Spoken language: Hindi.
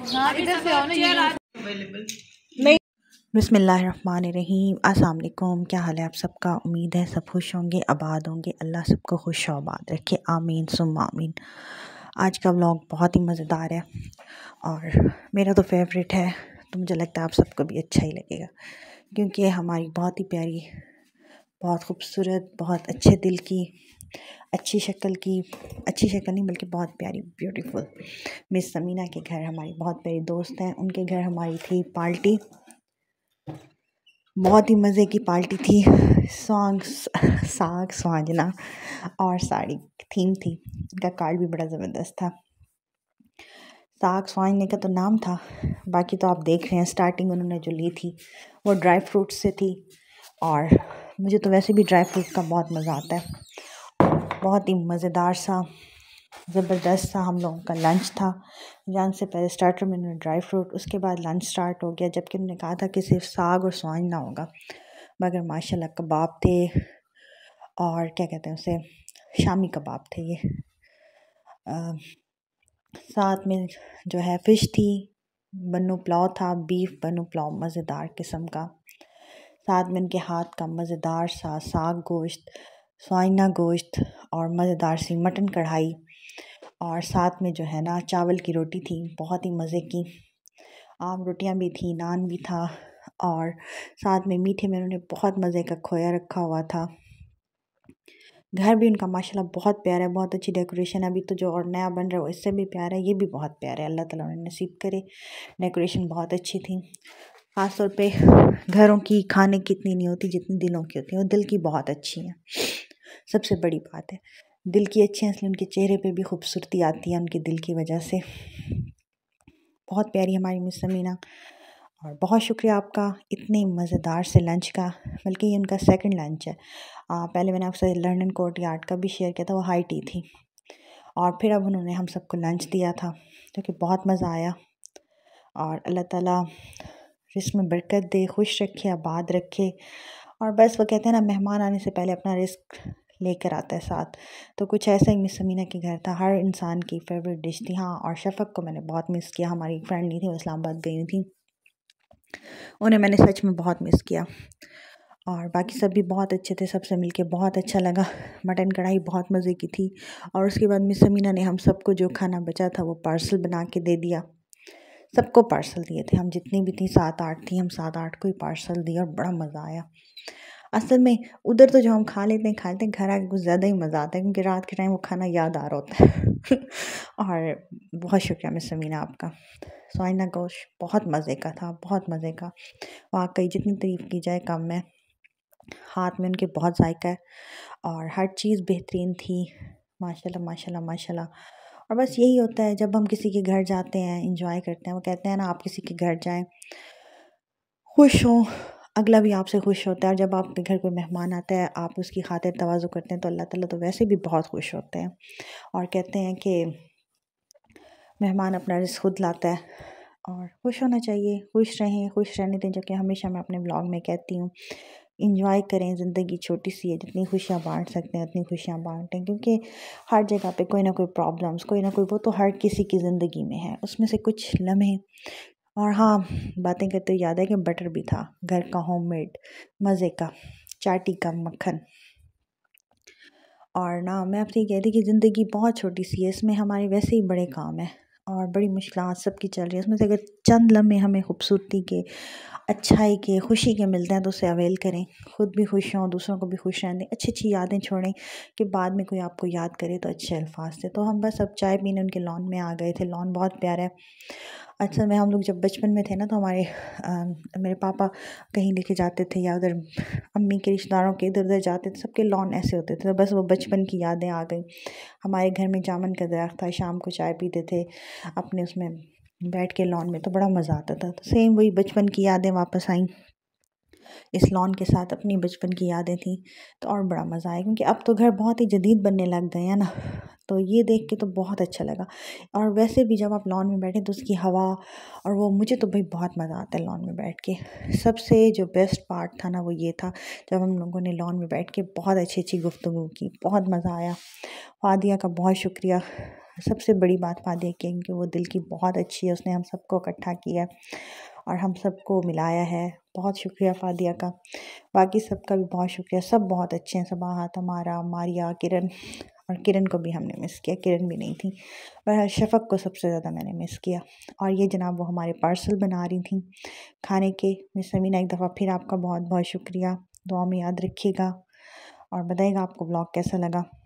हाँ इधर से आओ ना, ये अवेलेबल नहीं। बिस्मिल्लाहिर्रहमानिर्रहीम। अस्सलाम वालेकुम। क्या हाल है आप सबका? उम्मीद है सब खुश होंगे, आबाद होंगे। अल्लाह सबको खुश और आबाद रखे, आमीन सुम्मा आमीन। आज का व्लॉग बहुत ही मज़ेदार है और मेरा तो फेवरेट है, तो मुझे लगता है आप सबको भी अच्छा ही लगेगा, क्योंकि हमारी बहुत ही प्यारी, बहुत खूबसूरत, बहुत अच्छे दिल की, अच्छी शक्ल नहीं बल्कि बहुत प्यारी ब्यूटीफुल मिस समीना के घर हमारी बहुत प्यारी दोस्त हैं। उनके घर हमारी थी पार्टी, बहुत ही मज़े की पार्टी थी। साग स्वांजना और साड़ी थीम थी। उनका कार्ड भी बड़ा ज़बरदस्त था। साग स्वांजने का तो नाम था, बाकी तो आप देख रहे हैं स्टार्टिंग उन्होंने जो ली थी वो ड्राई फ्रूट से थी, और मुझे तो वैसे भी ड्राई फ्रूट का बहुत मज़ा आता है। बहुत ही मज़ेदार सा, ज़बरदस्त सा हम लोगों का लंच था। जान से पहले स्टार्टर में उन्होंने ड्राई फ्रूट, उसके बाद लंच स्टार्ट हो गया, जबकि उन्होंने कहा था कि सिर्फ साग और स्वांजना होगा, मगर माशाल्लाह कबाब थे, और क्या कहते हैं उसे, शामी कबाब थे ये। साथ में जो है फ़िश थी, बन्नू पुलाव था, बीफ बन्नू पुलाव मज़ेदार किस्म का। साथ में उनके हाथ का मज़ेदार सा साग गोश्त, स्वांजना गोश्त और मज़ेदार सी मटन कढ़ाई, और साथ में जो है ना चावल की रोटी थी, बहुत ही मज़े की। आम रोटियां भी थी, नान भी था, और साथ में मीठे में उन्होंने बहुत मज़े का खोया रखा हुआ था। घर भी उनका माशाल्लाह बहुत प्यारा है, बहुत अच्छी डेकोरेशन है। अभी तो जो और नया बन रहा है वो इससे भी प्यारा है, ये भी बहुत प्यारा है। अल्लाह ताला उन्हें नसीब करे। डेकोरेशन बहुत अच्छी थी। ख़ास तौर पे घरों की खाने की इतनी नहीं होती जितनी दिलों की होती है, और दिल की बहुत अच्छी हैं। सबसे बड़ी बात है दिल की अच्छी है, इसलिए उनके चेहरे पे भी खूबसूरती आती है उनके दिल की वजह से। बहुत प्यारी हमारी मिस समीना, और बहुत शुक्रिया आपका इतने मज़ेदार से लंच का, बल्कि ये उनका सेकंड लंच है। पहले मैंने आपसे लंदन कोर्ट यार्ड का भी शेयर किया था, वो हाई टी थी, और फिर अब उन्होंने हम सबको लंच दिया था, जो कि बहुत मज़ा आया। और अल्लाह ताला रिस्क में बरकत दे, खुश रखे, आबाद रखे। और बस वो कहते हैं ना, मेहमान आने से पहले अपना रिस्क लेकर आता है साथ, तो कुछ ऐसा ही मिस समीना के घर था। हर इंसान की फेवरेट डिश थी। हाँ, और शफ़क़ को मैंने बहुत मिस किया, हमारी फ्रेंड नहीं थी, वो इस्लामाबाद गई हुई थी, उन्हें मैंने सच में बहुत मिस किया। और बाकी सब भी बहुत अच्छे थे, सबसे मिलके बहुत अच्छा लगा। मटन कढ़ाई बहुत मज़े की थी। और उसके बाद मिस समीना ने हम सबको जो खाना बचा था वो पार्सल बना के दे दिया। सबको पार्सल दिए थे, हम जितनी भी थी 7-8 थी, हम 7-8 को ही पार्सल दिया, और बड़ा मज़ा आया। असल में उधर तो जो हम खा लेते हैं, घर आके कुछ ज़्यादा ही मज़ा आता है, क्योंकि रात के टाइम वो खाना याद आ रहा होता है। और बहुत शुक्रिया मिस समीना आपका। स्वांजना गोश्त बहुत मज़े का था, बहुत मज़े का, वाकई जितनी तारीफ़ की जाए कम है। हाथ में उनके बहुत जायका है, और हर चीज़ बेहतरीन थी। माशाल्लाह माशाल्लाह माशाल्लाह। और बस यही होता है जब हम किसी के घर जाते हैं, इंजॉय करते हैं। वो कहते हैं ना, आप किसी के घर जाएं, खुश हों, अगला भी आपसे खुश होता है। और जब आपके घर कोई मेहमान आता है, आप उसकी खातिर तवाज़ु करते हैं, तो अल्लाह ताला तो वैसे भी बहुत खुश होते हैं। और कहते हैं कि मेहमान अपना रिज़्क़ खुद लाता है, और खुश होना चाहिए, खुश रहें, खुश रहने दें। जो कि हमेशा मैं अपने ब्लॉग में कहती हूँ, इंजॉय करें, ज़िंदगी छोटी सी है, जितनी खुशियाँ बांट सकते हैं उतनी खुशियाँ बांटें, क्योंकि हर जगह पे कोई ना कोई प्रॉब्लम्स, कोई ना कोई, वो तो हर किसी की ज़िंदगी में है। उसमें से कुछ लम्हे, और हाँ, बातें करते हुए याद है कि बटर भी था, घर का होममेड, मज़े का, चाटी का मक्खन। और ना मैं आपसे ये कहती कि ज़िंदगी बहुत छोटी सी है, इसमें हमारे वैसे ही बड़े काम है, और बड़ी मुश्किलात सबकी चल रही है। उसमें से अगर चंद लम्हे हमें खूबसूरती के, अच्छाई के, खुशी के मिलते हैं, तो उसे अवेल करें। ख़ुद भी खुश हों, दूसरों को भी खुश रहने दें, अच्छी अच्छी यादें छोड़ें, कि बाद में कोई आपको याद करे तो अच्छे अल्फाज से। तो हम बस अब चाय पीने उनके लॉन में आ गए थे। लॉन बहुत प्यारा है। असल में हम लोग जब बचपन में थे ना, तो मेरे पापा कहीं लेके जाते थे, या उधर अम्मी के रिश्तेदारों के इधर उधर जाते थे, सबके लॉन ऐसे होते थे। तो बस वो बचपन की यादें आ गई। हमारे घर में जामुन का दरख्त था, शाम को चाय पीते थे अपने उसमें बैठ के लॉन में, तो बड़ा मज़ा आता था। तो सेम वही बचपन की यादें वापस आईं, इस लॉन के साथ अपनी बचपन की यादें थी, तो और बड़ा मज़ा आया। क्योंकि अब तो घर बहुत ही जदीद बनने लग गए हैं ना, तो ये देख के तो बहुत अच्छा लगा। और वैसे भी जब आप लॉन में बैठे तो उसकी हवा, और वो, मुझे तो भाई बहुत मज़ा आता है लॉन में बैठ के। सबसे जो बेस्ट पार्ट था ना, वो ये था जब हम लोगों ने लॉन में बैठ के बहुत अच्छी अच्छी गुफ्तगू की, बहुत मज़ा आया। फादिया का बहुत शुक्रिया, सबसे बड़ी बात फादिया की है कि वो दिल की बहुत अच्छी है, उसने हम सबको इकट्ठा किया और हम सबको मिलाया है। बहुत शुक्रिया फादिया का। बाकी सबका भी बहुत शुक्रिया, सब बहुत अच्छे हैं, सबाहा, तमारा, मारिया, किरण, और किरण को भी हमने मिस किया, किरण भी नहीं थी, पर शफ़क़ को सबसे ज़्यादा मैंने मिस किया। और ये जनाब वो हमारे पार्सल बना रही थी खाने के। मिस समीना, एक दफ़ा फिर आपका बहुत बहुत शुक्रिया, दुआ में याद रखिएगा और बताइएगा आपको ब्लॉग कैसा लगा।